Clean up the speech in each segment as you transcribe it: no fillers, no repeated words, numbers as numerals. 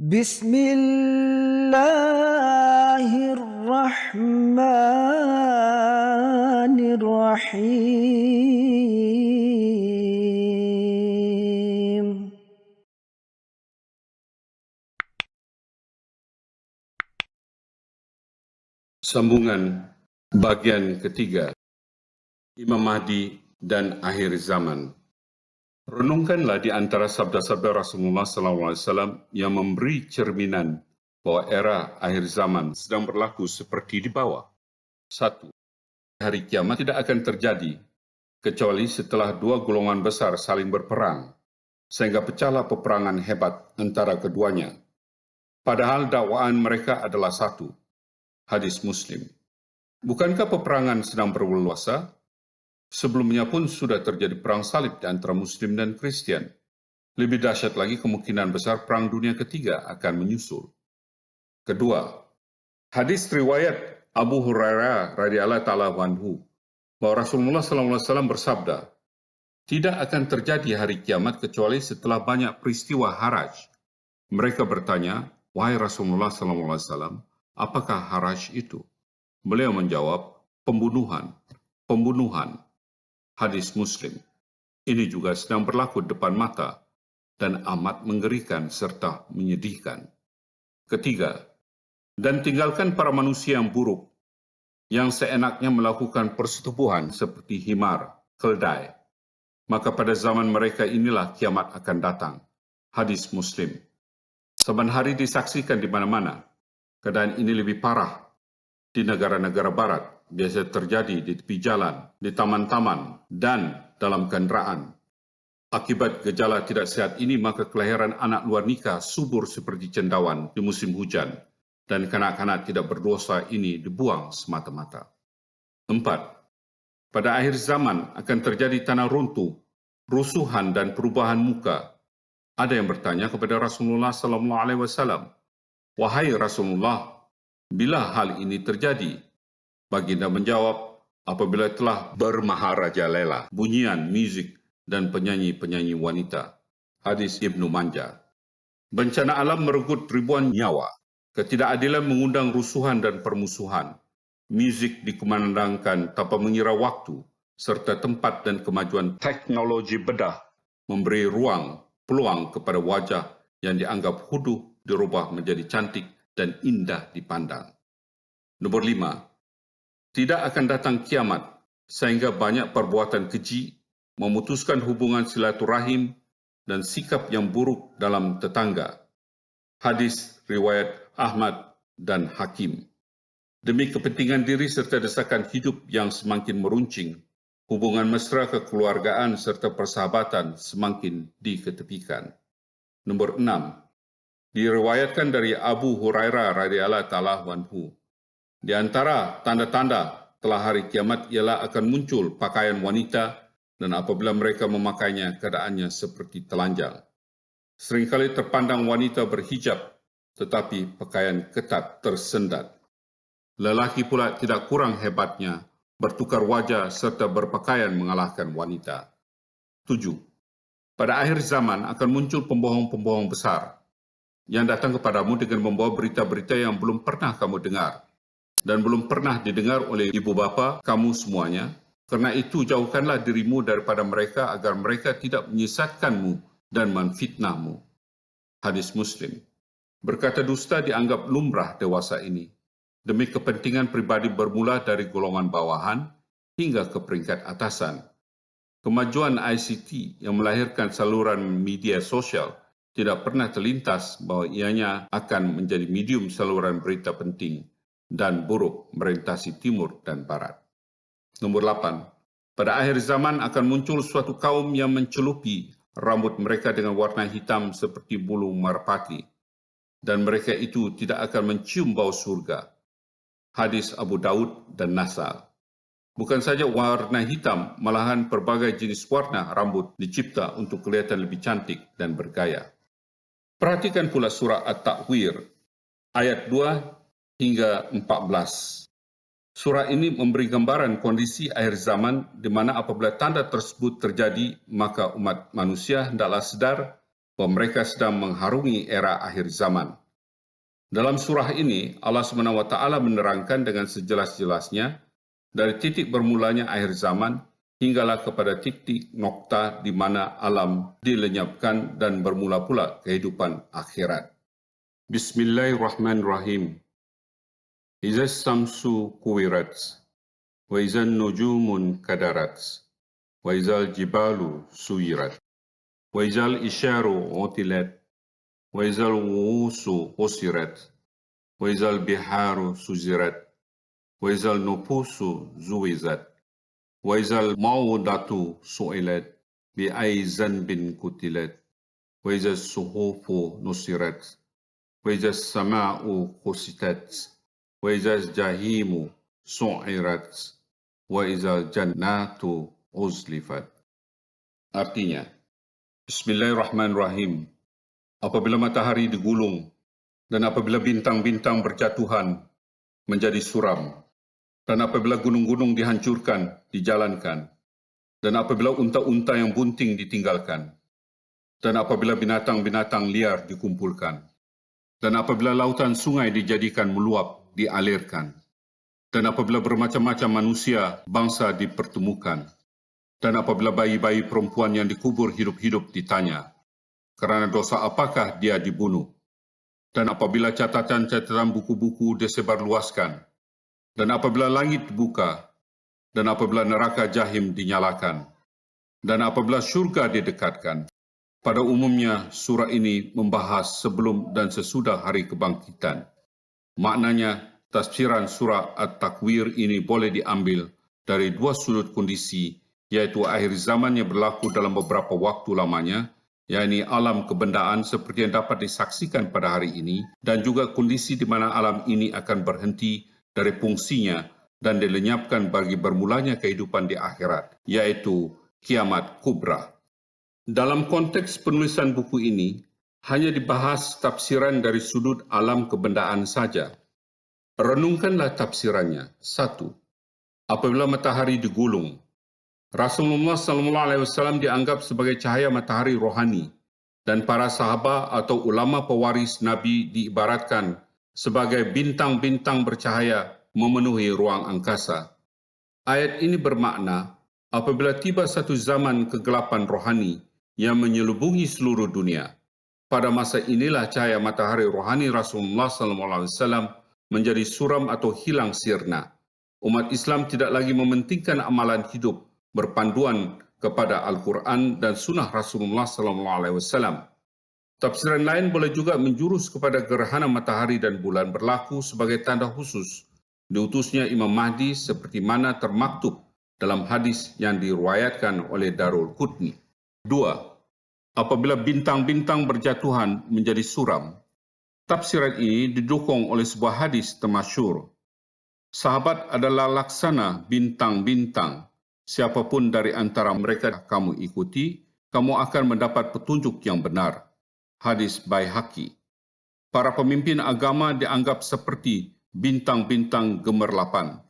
Bismillahirrahmanirrahim. Sambungan bagian ketiga, Imam Mahdi dan akhir zaman. Renungkanlah di antara sabda-sabda Rasulullah SAW yang memberi cerminan bahwa era akhir zaman sedang berlaku seperti di bawah. 1. Hari kiamat tidak akan terjadi kecuali setelah dua golongan besar saling berperang, sehingga pecahlah peperangan hebat antara keduanya. Padahal dakwaan mereka adalah satu. Hadis Muslim. Bukankah peperangan sedang berleluasa? Sebelumnya pun sudah terjadi perang salib di antara Muslim dan Kristen. Lebih dahsyat lagi kemungkinan besar perang dunia ketiga akan menyusul. Kedua, hadis riwayat Abu Hurairah radhiyallahu ta'ala anhu bahwa Rasulullah SAW bersabda, tidak akan terjadi hari kiamat kecuali setelah banyak peristiwa haraj. Mereka bertanya, wahai Rasulullah SAW, apakah haraj itu? Beliau menjawab, pembunuhan. Hadis Muslim. Ini juga sedang berlaku depan mata dan amat menggerikan serta menyedihkan. Ketiga, dan tinggalkan para manusia yang buruk, yang seenaknya melakukan persetubuhan seperti himar, keldai. Maka pada zaman mereka inilah kiamat akan datang. Hadis Muslim. Saban hari disaksikan di mana-mana. Keadaan ini lebih parah di negara-negara barat, biasa terjadi di tepi jalan, di taman-taman, dan dalam kendaraan. Akibat gejala tidak sehat ini, maka kelahiran anak luar nikah subur seperti cendawan di musim hujan, dan kanak-kanak tidak berdosa ini dibuang semata-mata. 4. Pada akhir zaman akan terjadi tanah runtuh, rusuhan dan perubahan muka. Ada yang bertanya kepada Rasulullah SAW, wahai Rasulullah, bila hal ini terjadi? Baginda menjawab, apabila telah bermaharajalela, bunyian, muzik, dan penyanyi-penyanyi wanita. Hadis Ibnu Majah. Bencana alam merenggut ribuan nyawa. Ketidakadilan mengundang rusuhan dan permusuhan. Muzik dikumandangkan tanpa mengira waktu, serta tempat dan kemajuan teknologi bedah memberi peluang kepada wajah yang dianggap huduh dirubah menjadi cantik dan indah dipandang. Nomor 5. Tidak akan datang kiamat sehingga banyak perbuatan keji, memutuskan hubungan silaturahim, dan sikap yang buruk dalam tetangga. Hadis riwayat Ahmad dan Hakim. Demi kepentingan diri serta desakan hidup yang semakin meruncing, hubungan mesra kekeluargaan serta persahabatan semakin diketepikan. Nomor 6. Diriwayatkan dari Abu Hurairah radhiyallahu ta'ala anhu. Di antara tanda-tanda telah hari kiamat ialah akan muncul pakaian wanita dan apabila mereka memakainya keadaannya seperti telanjang. Seringkali terpandang wanita berhijab tetapi pakaian ketat tersendat. Lelaki pula tidak kurang hebatnya bertukar wajah serta berpakaian mengalahkan wanita. 7. Pada akhir zaman akan muncul pembohong-pembohong besar yang datang kepadamu dengan membawa berita-berita yang belum pernah kamu dengar dan belum pernah didengar oleh ibu bapa kamu semuanya. Karena itu jauhkanlah dirimu daripada mereka agar mereka tidak menyesatkanmu dan menfitnahmu. Hadis Muslim. Berkata dusta dianggap lumrah dewasa ini. Demi kepentingan pribadi bermula dari golongan bawahan hingga ke peringkat atasan. Kemajuan ICT yang melahirkan saluran media sosial tidak pernah terlintas bahwa ianya akan menjadi medium saluran berita penting dan buruk merentasi timur dan barat. Nomor 8. Pada akhir zaman akan muncul suatu kaum yang mencelupi rambut mereka dengan warna hitam seperti bulu merpati, dan mereka itu tidak akan mencium bau surga. Hadis Abu Daud dan Nasai. Bukan saja warna hitam, malahan berbagai jenis warna rambut dicipta untuk kelihatan lebih cantik dan bergaya. Perhatikan pula surah At-Takwir, ayat 2 hingga 14. Surah ini memberi gambaran kondisi akhir zaman di mana apabila tanda tersebut terjadi, maka umat manusia hendaklah sedar bahwa mereka sedang mengharungi era akhir zaman. Dalam surah ini, Allah SWT menerangkan dengan sejelas-jelasnya dari titik bermulanya akhir zaman hinggalah kepada titik nokta di mana alam dilenyapkan dan bermula pula kehidupan akhirat. Bismillahirrahmanirrahim. Iza samsu kuwirat, wa izan nujumun kadarat, wa izal jibalu suyirat, wa izal isyaru utilat, wa izal wusu usirat, wa izal biharu suzirat, wa izal nufusu zuwizat, wa izal mawdatu su'ilat, bi ay zanbin kutilat, wa izal suhufu nusirat, wa izal sama'u khusitat, wa izal jahimu su'irat, wa izal jannatu uzlifat. Artinya, Bismillahirrahmanirrahim. Apabila matahari digulung dan apabila bintang-bintang berjatuhan menjadi suram, dan apabila gunung-gunung dihancurkan, dijalankan, dan apabila unta-unta yang bunting ditinggalkan, dan apabila binatang-binatang liar dikumpulkan, dan apabila lautan sungai dijadikan meluap, dialirkan, dan apabila bermacam-macam manusia bangsa dipertemukan, dan apabila bayi-bayi perempuan yang dikubur hidup-hidup ditanya, kerana dosa apakah dia dibunuh? Dan apabila catatan-catatan buku-buku disebarluaskan, dan apabila langit dibuka, dan apabila neraka jahim dinyalakan, dan apabila syurga didekatkan. Pada umumnya, surah ini membahas sebelum dan sesudah hari kebangkitan. Maknanya, tafsiran surah At-Takwir ini boleh diambil dari dua sudut kondisi, yaitu akhir zaman yang berlaku dalam beberapa waktu lamanya, yakni alam kebendaan seperti yang dapat disaksikan pada hari ini, dan juga kondisi di mana alam ini akan berhenti dari fungsinya dan dilenyapkan bagi bermulanya kehidupan di akhirat, yaitu kiamat kubra. Dalam konteks penulisan buku ini, hanya dibahas tafsiran dari sudut alam kebendaan saja. Renungkanlah tafsirannya. 1. Apabila matahari digulung, Rasulullah SAW dianggap sebagai cahaya matahari rohani dan para sahabat atau ulama pewaris Nabi diibaratkan sebagai bintang-bintang bercahaya memenuhi ruang angkasa. Ayat ini bermakna apabila tiba satu zaman kegelapan rohani yang menyelubungi seluruh dunia, pada masa inilah cahaya matahari rohani Rasulullah SAW menjadi suram atau hilang sirna. Umat Islam tidak lagi mementingkan amalan hidup berpanduan kepada Al-Quran dan Sunnah Rasulullah SAW. Tafsiran lain boleh juga menjurus kepada gerhana matahari dan bulan berlaku sebagai tanda khusus diutusnya Imam Mahdi seperti mana termaktub dalam hadis yang diriwayatkan oleh Darul Qutni. 2. Apabila bintang-bintang berjatuhan menjadi suram, tafsiran ini didukung oleh sebuah hadis termasyhur. Sahabat adalah laksana bintang-bintang. Siapapun dari antara mereka kamu ikuti, kamu akan mendapat petunjuk yang benar. Hadis Baihaqi. Para pemimpin agama dianggap seperti bintang-bintang gemerlapan.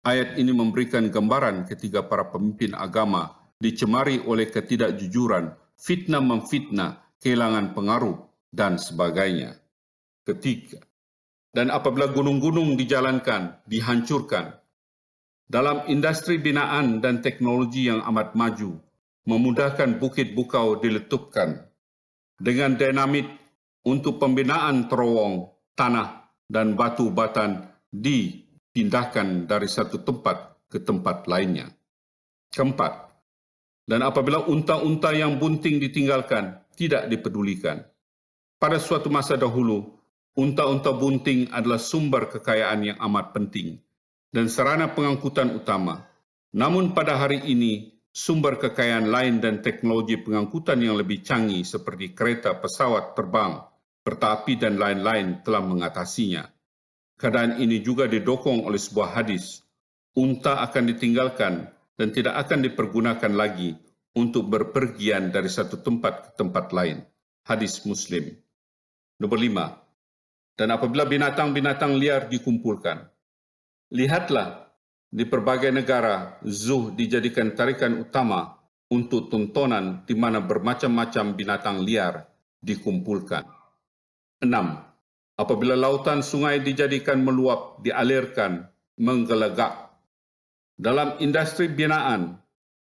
Ayat ini memberikan gambaran ketika para pemimpin agama dicemari oleh ketidakjujuran, fitnah memfitnah, kehilangan pengaruh, dan sebagainya. 3. Dan apabila gunung-gunung dijalankan, dihancurkan, dalam industri binaan dan teknologi yang amat maju, memudahkan bukit bukau diletupkan dengan dinamit untuk pembinaan terowong, tanah, dan batu batan dipindahkan dari satu tempat ke tempat lainnya. 4. Dan apabila unta-unta yang bunting ditinggalkan, tidak dipedulikan. Pada suatu masa dahulu, unta-unta bunting adalah sumber kekayaan yang amat penting dan sarana pengangkutan utama. Namun pada hari ini, sumber kekayaan lain dan teknologi pengangkutan yang lebih canggih seperti kereta, pesawat terbang, kereta api dan lain-lain telah mengatasinya. Keadaan ini juga didokong oleh sebuah hadis. Unta akan ditinggalkan dan tidak akan dipergunakan lagi untuk berpergian dari satu tempat ke tempat lain. Hadis Muslim. Nomor 5. Dan apabila binatang-binatang liar dikumpulkan, lihatlah, di berbagai negara, zoo dijadikan tarikan utama untuk tontonan di mana bermacam-macam binatang liar dikumpulkan. 6. Apabila lautan sungai dijadikan meluap, dialirkan, menggelegak. Dalam industri binaan,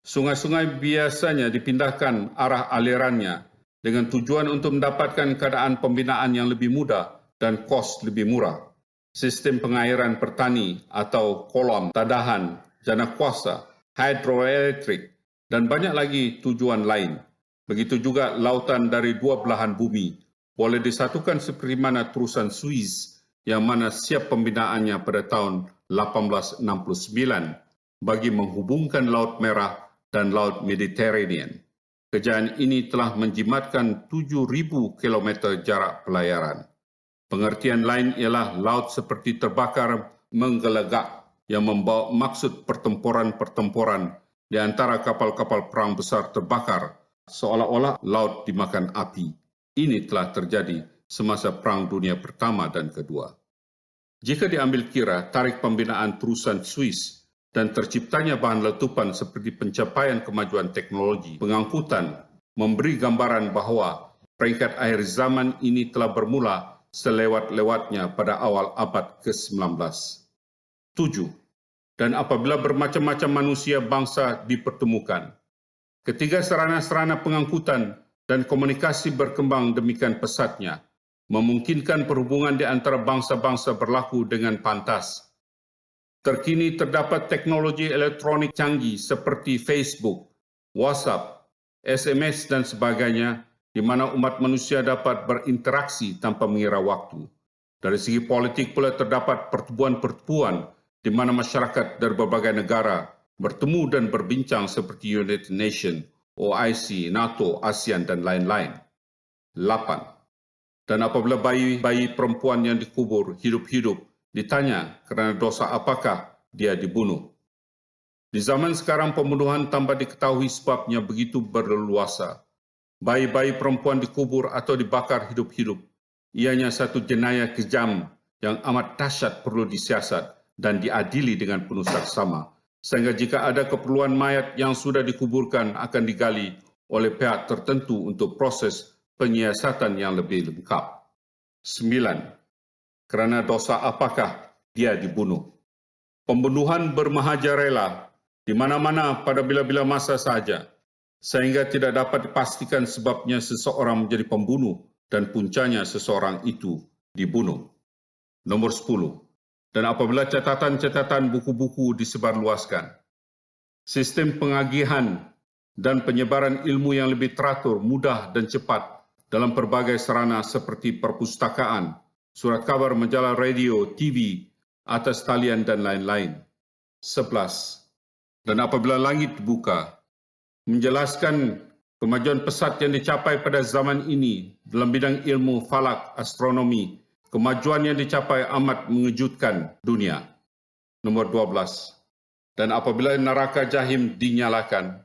sungai-sungai biasanya dipindahkan arah alirannya dengan tujuan untuk mendapatkan keadaan pembinaan yang lebih mudah dan kos lebih murah. Sistem pengairan pertani atau kolam tadahan, jana kuasa, hidroelektrik, dan banyak lagi tujuan lain. Begitu juga lautan dari dua belahan bumi boleh disatukan seperti mana terusan Suez yang mana siap pembinaannya pada tahun 1869 bagi menghubungkan Laut Merah dan Laut Mediterranean. Kejayaan ini telah menjimatkan 7,000 kilometer jarak pelayaran. Pengertian lain ialah laut seperti terbakar menggelegak yang membawa maksud pertempuran-pertempuran di antara kapal-kapal perang besar terbakar seolah-olah laut dimakan api. Ini telah terjadi semasa Perang Dunia Pertama dan Kedua. Jika diambil kira tarikh pembinaan terusan Suez dan terciptanya bahan letupan seperti pencapaian kemajuan teknologi pengangkutan memberi gambaran bahawa peringkat akhir zaman ini telah bermula selewat-lewatnya pada awal abad ke-19. 7. Dan apabila bermacam-macam manusia bangsa dipertemukan, ketiga sarana-sarana pengangkutan dan komunikasi berkembang demikian pesatnya, memungkinkan perhubungan di antara bangsa-bangsa berlaku dengan pantas. Terkini terdapat teknologi elektronik canggih seperti Facebook, WhatsApp, SMS dan sebagainya di mana umat manusia dapat berinteraksi tanpa mengira waktu. Dari segi politik pula terdapat pertemuan-pertemuan di mana masyarakat dari berbagai negara bertemu dan berbincang seperti United Nations, OIC, NATO, ASEAN dan lain-lain. 8. Dan apabila bayi perempuan yang dikubur hidup-hidup ditanya kerana dosa apakah dia dibunuh. Di zaman sekarang pembunuhan tanpa diketahui sebabnya begitu berleluasa. Bayi-bayi perempuan dikubur atau dibakar hidup-hidup. Ianya satu jenayah kejam yang amat dahsyat perlu disiasat dan diadili dengan penuh saksama. Sehingga jika ada keperluan mayat yang sudah dikuburkan akan digali oleh pihak tertentu untuk proses penyiasatan yang lebih lengkap. 9. Kerana dosa apakah dia dibunuh? Pembunuhan bermahajarela di mana-mana pada bila-bila masa sahaja, sehingga tidak dapat dipastikan sebabnya seseorang menjadi pembunuh dan puncanya seseorang itu dibunuh. Nomor 10. Dan apabila catatan-catatan buku-buku disebarluaskan, sistem pengagihan dan penyebaran ilmu yang lebih teratur, mudah dan cepat dalam pelbagai sarana seperti perpustakaan, surat khabar, majalah radio, TV, atas talian dan lain-lain. 11. Dan apabila langit dibuka, menjelaskan kemajuan pesat yang dicapai pada zaman ini dalam bidang ilmu falak, astronomi, kemajuan yang dicapai amat mengejutkan dunia. Nomor 12. Dan apabila neraka jahim dinyalakan,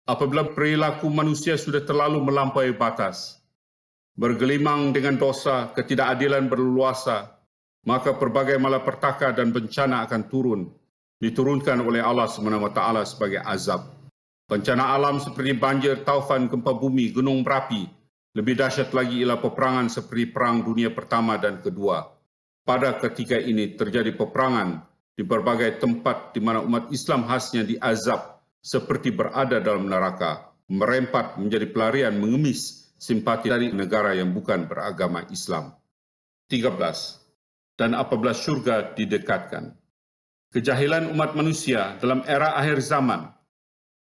apabila perilaku manusia sudah terlalu melampaui batas, bergelimang dengan dosa, ketidakadilan berleluasa, maka pelbagai malapetaka dan bencana akan diturunkan oleh Allah SWT sebagai azab. Bencana alam seperti banjir, taufan, gempa bumi, gunung berapi, lebih dahsyat lagi ialah peperangan seperti Perang Dunia Pertama dan Kedua. Pada ketika ini terjadi peperangan di berbagai tempat di mana umat Islam khasnya diazab seperti berada dalam neraka, merempat menjadi pelarian mengemis simpati dari negara yang bukan beragama Islam. 13. Dan apabila syurga didekatkan, kejahilan umat manusia dalam era akhir zaman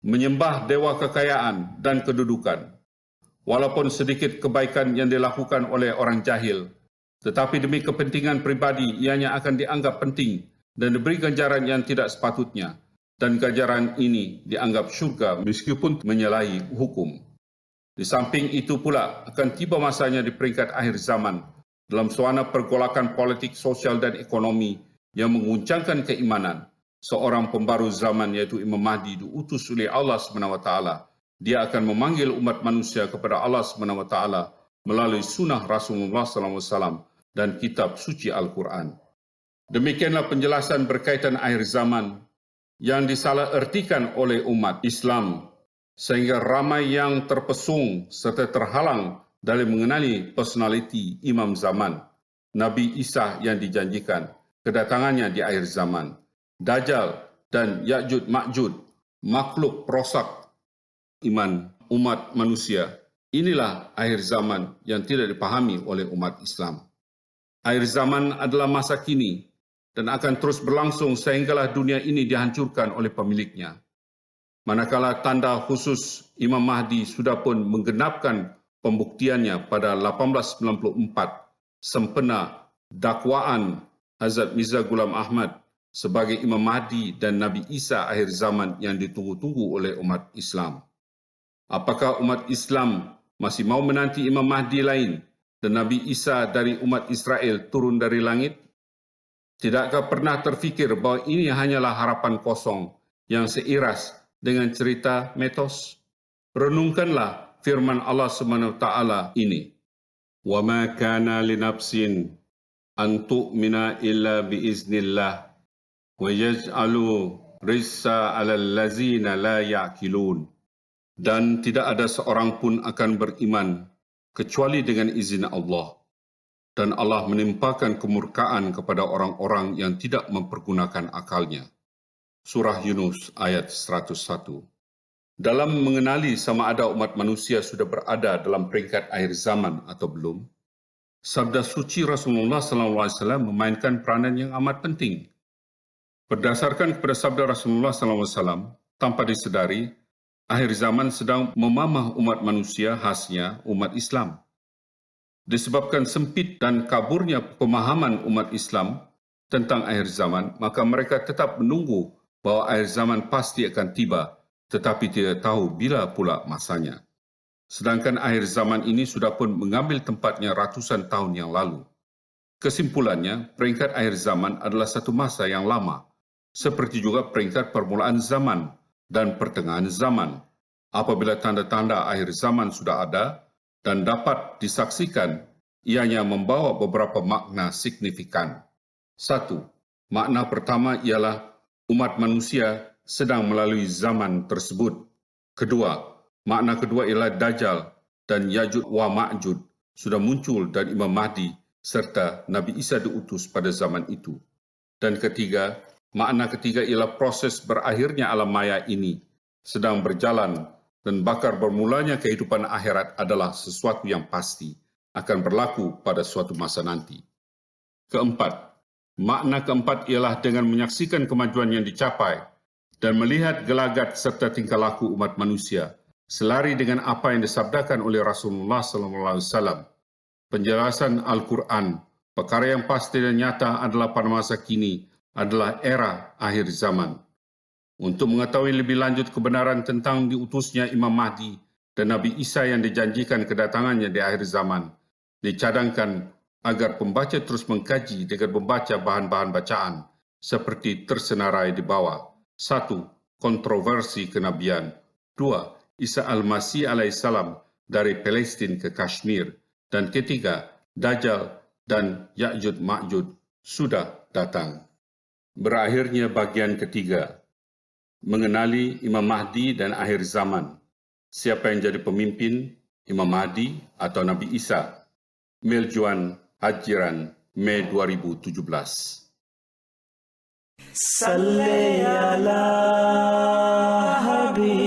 menyembah dewa kekayaan dan kedudukan. Walaupun sedikit kebaikan yang dilakukan oleh orang jahil, tetapi demi kepentingan pribadi ianya akan dianggap penting dan diberi ganjaran yang tidak sepatutnya, dan ganjaran ini dianggap syurga meskipun menyalahi hukum. Di samping itu pula akan tiba masanya di peringkat akhir zaman dalam suasana pergolakan politik, sosial dan ekonomi yang menguncangkan keimanan. Seorang pembaru zaman yaitu Imam Mahdi diutus oleh Allah SWT. Dia akan memanggil umat manusia kepada Allah SWT melalui sunnah Rasulullah SAW dan kitab suci Al-Quran. Demikianlah penjelasan berkaitan akhir zaman yang disalahertikan oleh umat Islam, sehingga ramai yang terpesong serta terhalang dalam mengenali personaliti imam zaman, Nabi Isa yang dijanjikan, kedatangannya di akhir zaman, Dajjal dan Ya'jud Ma'jud, makhluk perosak iman umat manusia. Inilah akhir zaman yang tidak dipahami oleh umat Islam. Akhir zaman adalah masa kini dan akan terus berlangsung sehinggalah dunia ini dihancurkan oleh pemiliknya. Manakala tanda khusus Imam Mahdi sudah pun menggenapkan pembuktiannya pada 1894, sempena dakwaan Hazrat Mirza Ghulam Ahmad sebagai Imam Mahdi dan Nabi Isa akhir zaman yang ditunggu-tunggu oleh umat Islam. Apakah umat Islam masih mau menanti Imam Mahdi lain dan Nabi Isa dari umat Israel turun dari langit? Tidakkah pernah terfikir bahawa ini hanyalah harapan kosong yang seiras dengan cerita mitos? Renungkanlah firman Allah SWT ini. وَمَا كَانَ لِنَفْسٍ أَن تُؤْمِنَ إِلَّا بِإِذْنِ اللَّهِ وَيَجْعَلُوا رِجْسَ عَلَى الَّذِينَ لَا يَعْقِلُونَ. Dan tidak ada seorang pun akan beriman kecuali dengan izin Allah. Dan Allah menimpakan kemurkaan kepada orang-orang yang tidak mempergunakan akalnya. Surah Yunus ayat 101. Dalam mengenali sama ada umat manusia sudah berada dalam peringkat akhir zaman atau belum, sabda suci Rasulullah SAW memainkan peranan yang amat penting. Berdasarkan kepada sabda Rasulullah SAW, tanpa disedari, akhir zaman sedang memamah umat manusia, khasnya umat Islam. Disebabkan sempit dan kaburnya pemahaman umat Islam tentang akhir zaman, maka mereka tetap menunggu bahawa akhir zaman pasti akan tiba, tetapi tidak tahu bila pula masanya. Sedangkan akhir zaman ini sudah pun mengambil tempatnya ratusan tahun yang lalu. Kesimpulannya, peringkat akhir zaman adalah satu masa yang lama, seperti juga peringkat permulaan zaman dan pertengahan zaman. Apabila tanda-tanda akhir zaman sudah ada dan dapat disaksikan, ianya membawa beberapa makna signifikan. 1. Makna pertama ialah umat manusia sedang melalui zaman tersebut. Kedua, makna kedua ialah Dajjal dan Ya'jud wa Ma'jud sudah muncul dan Imam Mahdi serta Nabi Isa diutus pada zaman itu. Dan ketiga, makna ketiga ialah proses berakhirnya alam maya ini sedang berjalan dan bakal bermulanya kehidupan akhirat adalah sesuatu yang pasti akan berlaku pada suatu masa nanti. Keempat, makna keempat ialah dengan menyaksikan kemajuan yang dicapai dan melihat gelagat serta tingkah laku umat manusia selari dengan apa yang disabdakan oleh Rasulullah SAW. Penjelasan Al-Quran, perkara yang pasti dan nyata adalah pada masa kini adalah era akhir zaman. Untuk mengetahui lebih lanjut kebenaran tentang diutusnya Imam Mahdi dan Nabi Isa yang dijanjikan kedatangannya di akhir zaman, dicadangkan agar pembaca terus mengkaji dengan membaca bahan-bahan bacaan seperti tersenarai di bawah. 1. Kontroversi kenabian. 2. Isa Al-Masih alaihissalam dari Palestin ke Kashmir. Dan ketiga, Dajjal dan Ya'jud Ma'jud sudah datang. Berakhirnya bagian ketiga. Mengenali Imam Mahdi dan akhir zaman. Siapa yang jadi pemimpin, Imam Mahdi atau Nabi Isa? Miljuan Hajiran, Mei 2017. Salli ala Habib.